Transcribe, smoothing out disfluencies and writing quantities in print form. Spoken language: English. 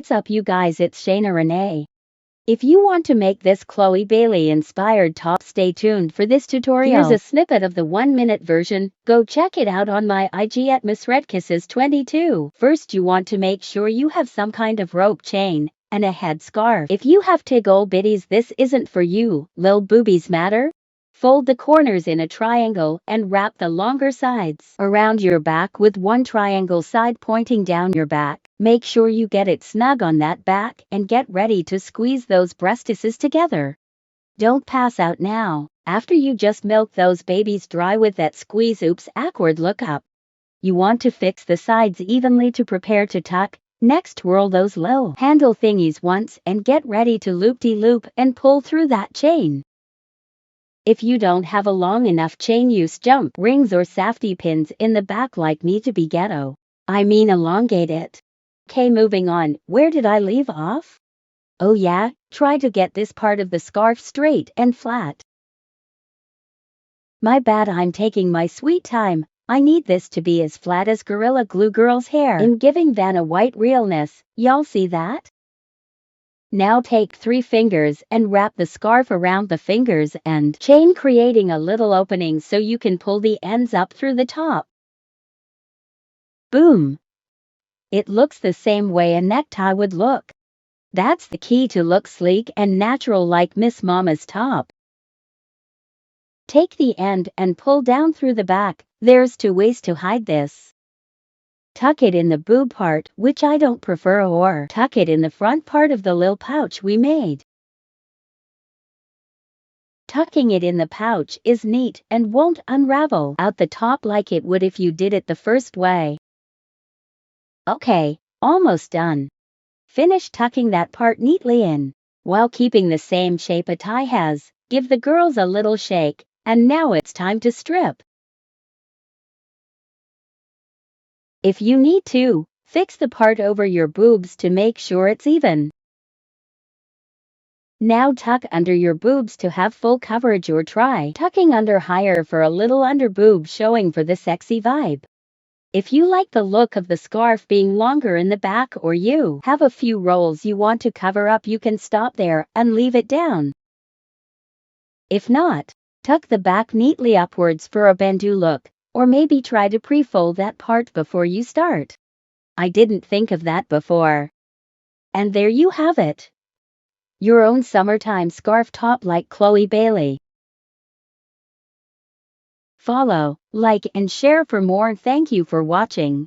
What's up you guys, it's Shayna-Renee. If you want to make this Chloe Bailey inspired top, stay tuned for this tutorial. Here's a snippet of the 1-minute version. Go check it out on my IG at MissRedKisses22. First you want to make sure you have some kind of rope chain and a head scarf. If you have tig ol' bitties, this isn't for you. Lil boobies matter? Fold the corners in a triangle and wrap the longer sides around your back with one triangle side pointing down your back. Make sure you get it snug on that back and get ready to squeeze those breastises together. Don't pass out now. After you just milk those babies dry with that squeeze. Oops, awkward look up. You want to fix the sides evenly to prepare to tuck. Next, twirl those low handle thingies once and get ready to loop-de-loop and pull through that chain. If you don't have a long enough chain, use jump rings or safety pins in the back like me to be ghetto. I mean elongate it. Okay, moving on. Where did I leave off? Oh yeah, try to get this part of the scarf straight and flat. My bad, I'm taking my sweet time. I need this to be as flat as Gorilla Glue Girl's hair in giving Vanna White realness. Y'all see that? Now take 3 fingers and wrap the scarf around the fingers and chain, creating a little opening so you can pull the ends up through the top. Boom! It looks the same way a necktie would look. That's the key to look sleek and natural like Miss Mama's top. Take the end and pull down through the back. There's 2 ways to hide this. Tuck it in the boob part, which I don't prefer, or tuck it in the front part of the lil pouch we made. Tucking it in the pouch is neat and won't unravel out the top like it would if you did it the first way. Okay, almost done. Finish tucking that part neatly in, while keeping the same shape a tie has. Give the girls a little shake, and now it's time to strip. If you need to, fix the part over your boobs to make sure it's even. Now tuck under your boobs to have full coverage, or try tucking under higher for a little under boob showing for the sexy vibe. If you like the look of the scarf being longer in the back, or you have a few rolls you want to cover up, you can stop there and leave it down. If not, tuck the back neatly upwards for a bento look, or maybe try to pre-fold that part before you start. I didn't think of that before. And there you have it. Your own summertime scarf top like Chloe Bailey. Follow, like and share for more. Thank you for watching.